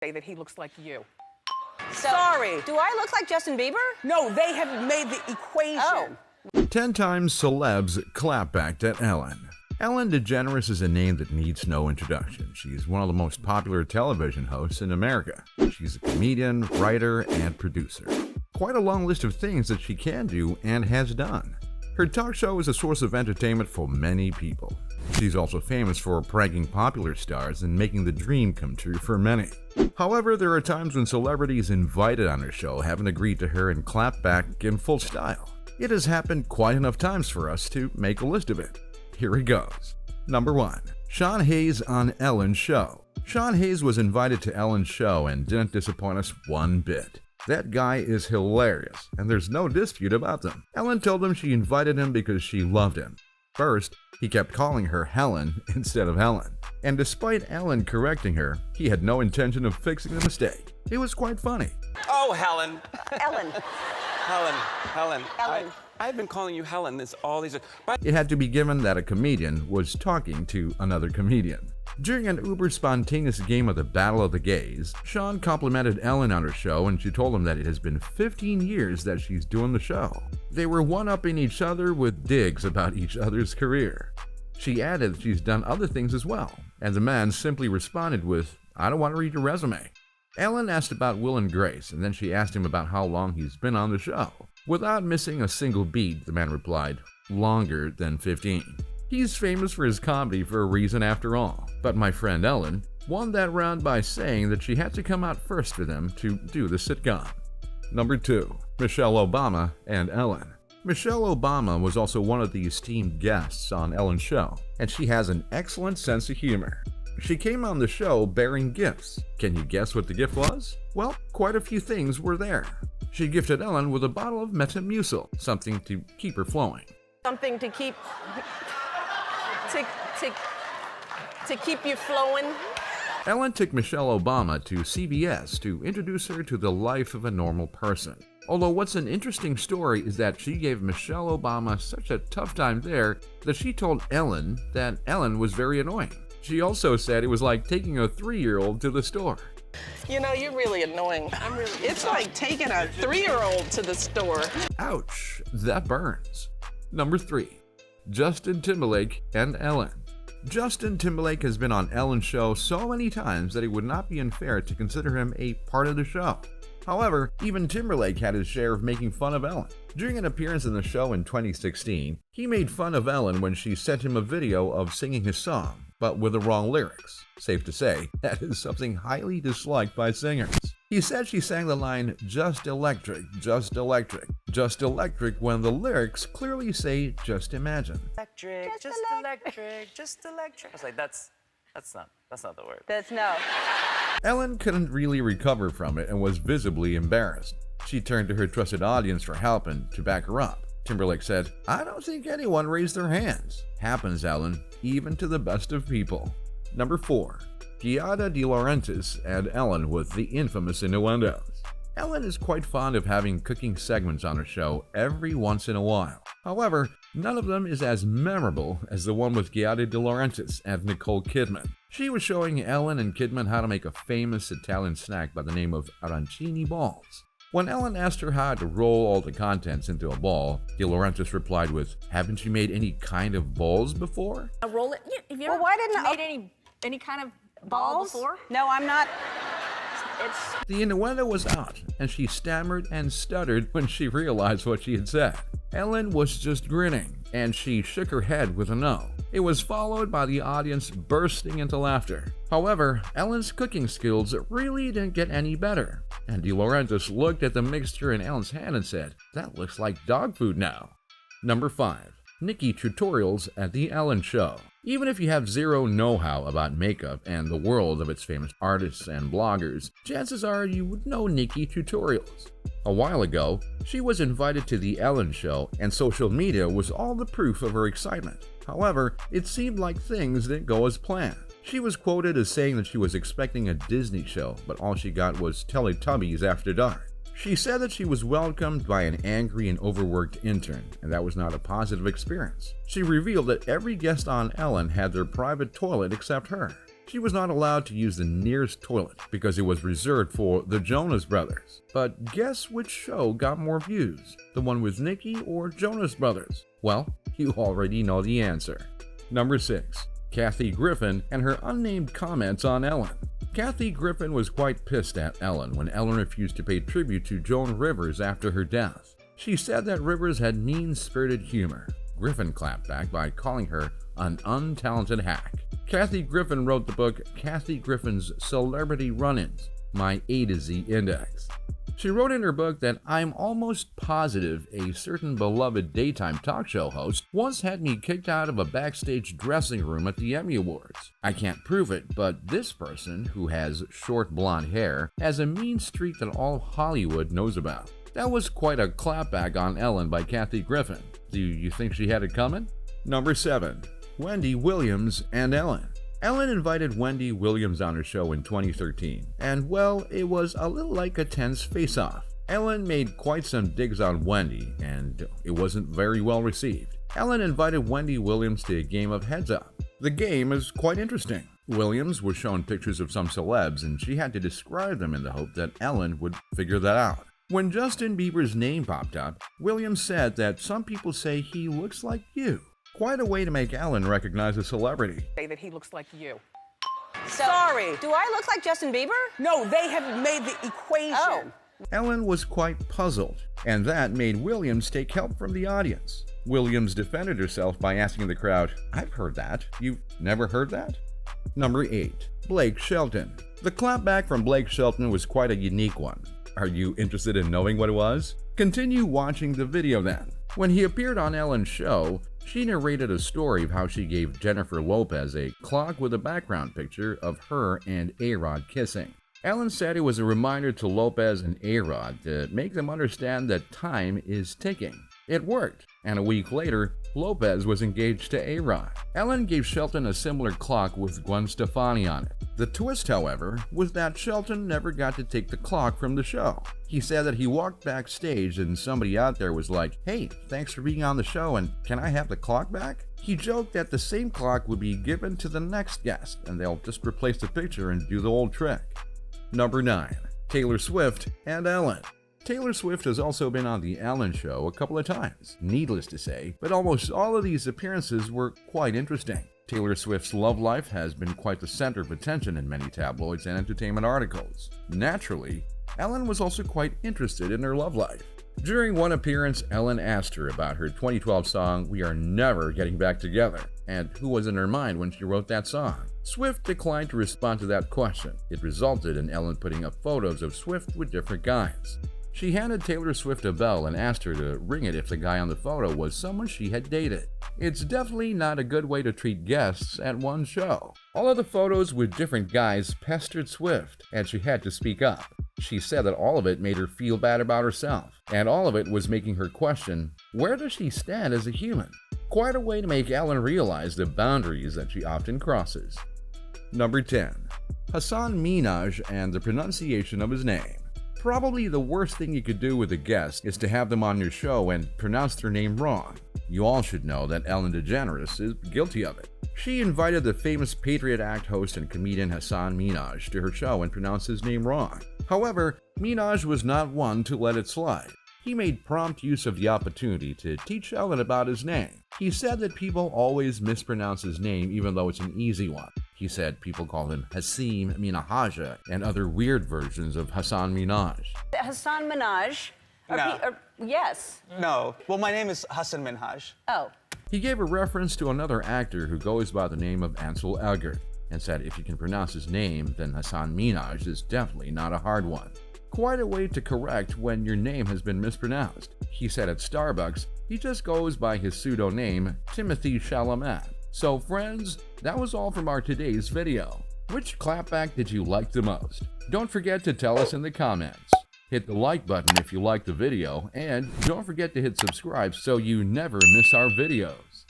say that he looks like you. So, Sorry. Do I look like Justin Bieber? No, they have made the equation. Oh. 10 times celebs clap back at Ellen. Ellen DeGeneres is a name that needs no introduction. She's one of the most popular television hosts in America. She's a comedian, writer, and producer. Quite a long list of things that she can do and has done. Her talk show is a source of entertainment for many people. She's also famous for pranking popular stars and making the dream come true for many. However, there are times when celebrities invited on her show haven't agreed to her and clap back in full style. It has happened quite enough times for us to make a list of it. Here it goes. Number 1. Sean Hayes on Ellen's show. Sean Hayes was invited to Ellen's show and didn't disappoint us one bit. That guy is hilarious, and there's no dispute about them. Ellen told him she invited him because she loved him. First, he kept calling her Helen instead of Helen. And despite Ellen correcting her, he had no intention of fixing the mistake. It was quite funny. Oh, Helen. Ellen. Helen. Ellen. I've been calling you Helen all these. It had to be given that a comedian was talking to another comedian. During an uber spontaneous game of the Battle of the Gays, Sean complimented Ellen on her show and she told him that it has been 15 years that she's doing the show. They were one-upping each other with digs about each other's career. She added that she's done other things as well, and the man simply responded with, "I don't want to read your resume." Ellen asked about Will and Grace, and then she asked him about how long he's been on the show. Without missing a single beat, the man replied, "Longer than 15. He's famous for his comedy for a reason after all. But my friend Ellen won that round by saying that she had to come out first for them to do the sitcom. Number 2. Michelle Obama and Ellen. Michelle Obama was also one of the esteemed guests on Ellen's show, and she has an excellent sense of humor. She came on the show bearing gifts. Can you guess what the gift was? Well, quite a few things were there. She gifted Ellen with a bottle of Metamucil, something to keep her flowing. Something to keep to keep you flowing. Ellen took Michelle Obama to CBS to introduce her to the life of a normal person. Although what's an interesting story is that she gave Michelle Obama such a tough time there that she told Ellen that Ellen was very annoying. She also said it was like taking a 3-year-old to the store. You know, you're really annoying. It's like taking a 3-year-old to the store. Ouch, that burns. Number 3. Justin Timberlake and Ellen. Justin Timberlake has been on Ellen's show so many times that it would not be unfair to consider him a part of the show. However, even Timberlake had his share of making fun of Ellen. During an appearance in the show in 2016, he made fun of Ellen when she sent him a video of singing his song, but with the wrong lyrics. Safe to say, that is something highly disliked by singers. He said she sang the line, "Just electric, just electric, just electric," when the lyrics clearly say, "Just imagine." Electric, just electric, just electric. I was like, that's not the word. That's no. Ellen couldn't really recover from it and was visibly embarrassed. She turned to her trusted audience for help and to back her up. Timberlake said, "I don't think anyone raised their hands. Happens, Ellen, even to the best of people." Number 4. Giada De Laurentiis and Ellen with the infamous innuendos. Ellen is quite fond of having cooking segments on her show every once in a while. However, none of them is as memorable as the one with Giada De Laurentiis and Nicole Kidman. She was showing Ellen and Kidman how to make a famous Italian snack by the name of arancini balls. When Ellen asked her how to roll all the contents into a ball, De Laurentiis replied with, "Haven't you made any kind of balls before?" Roll it. Yeah, have you Well, ever why didn't made any kind of ball balls? before? No, I'm not. It's The innuendo was out, and she stammered and stuttered when she realized what she had said. Ellen was just grinning, and she shook her head with a no. It was followed by the audience bursting into laughter. However, Ellen's cooking skills really didn't get any better, and De Laurentiis looked at the mixture in Ellen's hand and said, "That looks like dog food now." Number 5. Niki Tutorials at the Ellen Show. Even if you have zero know-how about makeup and the world of its famous artists and bloggers, chances are you would know Niki Tutorials. A while ago, she was invited to the Ellen Show, and social media was all the proof of her excitement. However, it seemed like things didn't go as planned. She was quoted as saying that she was expecting a Disney show, but all she got was Teletubbies After Dark. She said that she was welcomed by an angry and overworked intern, and that was not a positive experience. She revealed that every guest on Ellen had their private toilet except her. She was not allowed to use the nearest toilet because it was reserved for the Jonas Brothers. But guess which show got more views? The one with Niki or Jonas Brothers? Well, you already know the answer. Number 6. Kathy Griffin and her unnamed comments on Ellen. Kathy Griffin was quite pissed at Ellen when Ellen refused to pay tribute to Joan Rivers after her death. She said that Rivers had mean-spirited humor. Griffin clapped back by calling her an untalented hack. Kathy Griffin wrote the book Kathy Griffin's Celebrity Run-Ins, My A to Z Index. She wrote in her book that I'm almost positive a certain beloved daytime talk show host once had me kicked out of a backstage dressing room at the Emmy Awards. I can't prove it, but this person, who has short blonde hair, has a mean streak that all of Hollywood knows about. That was quite a clapback on Ellen by Kathy Griffin. Do you think she had it coming? Number 7. Wendy Williams and Ellen. Ellen invited Wendy Williams on her show in 2013, and well, it was a little like a tense face-off. Ellen made quite some digs on Wendy, and it wasn't very well received. Ellen invited Wendy Williams to a game of Heads Up. The game is quite interesting. Williams was shown pictures of some celebs, and she had to describe them in the hope that Ellen would figure that out. When Justin Bieber's name popped up, Williams said that some people say he looks like you. Quite a way to make Ellen recognize a celebrity. Say that he looks like you. So, Sorry. Do I look like Justin Bieber? No, they have made the equation. Oh. Ellen was quite puzzled, and that made Williams take help from the audience. Williams defended herself by asking the crowd, I've heard that. You've never heard that? Number 8. Blake Shelton. The clapback from Blake Shelton was quite a unique one. Are you interested in knowing what it was? Continue watching the video then. When he appeared on Ellen's show, she narrated a story of how she gave Jennifer Lopez a clock with a background picture of her and A-Rod kissing. Ellen said it was a reminder to Lopez and A-Rod to make them understand that time is ticking. It worked, and a week later, Lopez was engaged to A-Rod. Ellen gave Shelton a similar clock with Gwen Stefani on it. The twist, however, was that Shelton never got to take the clock from the show. He said that he walked backstage and somebody out there was like, hey, thanks for being on the show and can I have the clock back? He joked that the same clock would be given to the next guest and they'll just replace the picture and do the old trick. Number 9. Taylor Swift and Ellen. Taylor Swift has also been on The Ellen Show a couple of times, needless to say, but almost all of these appearances were quite interesting. Taylor Swift's love life has been quite the center of attention in many tabloids and entertainment articles. Naturally, Ellen was also quite interested in her love life. During one appearance, Ellen asked her about her 2012 song, We Are Never Getting Back Together, and who was in her mind when she wrote that song. Swift declined to respond to that question. It resulted in Ellen putting up photos of Swift with different guys. She handed Taylor Swift a bell and asked her to ring it if the guy on the photo was someone she had dated. It's definitely not a good way to treat guests at one show. All of the photos with different guys pestered Swift, and she had to speak up. She said that all of it made her feel bad about herself, and all of it was making her question, where does she stand as a human? Quite a way to make Ellen realize the boundaries that she often crosses. Number 10. Hassan Minhaj and the pronunciation of his name. Probably the worst thing you could do with a guest is to have them on your show and pronounce their name wrong. You all should know that Ellen DeGeneres is guilty of it. She invited the famous Patriot Act host and comedian Hassan Minhaj to her show and pronounced his name wrong. However, Minhaj was not one to let it slide. He made prompt use of the opportunity to teach Ellen about his name. He said that people always mispronounce his name even though it's an easy one. He said people call him Hassan Minhaj and other weird versions of Hassan Minhaj. Hassan Minhaj. No. Yes. No. Well, my name is Hassan Minhaj. Oh. He gave a reference to another actor who goes by the name of Ansel Elgort and said if you can pronounce his name, then Hassan Minhaj is definitely not a hard one. Quite a way to correct when your name has been mispronounced. He said at Starbucks, he just goes by his pseudo name, Timothy Chalamet. So friends, that was all from our today's video. Which clapback did you like the most? Don't forget to tell us in the comments. Hit the like button if you liked the video, and don't forget to hit subscribe so you never miss our videos.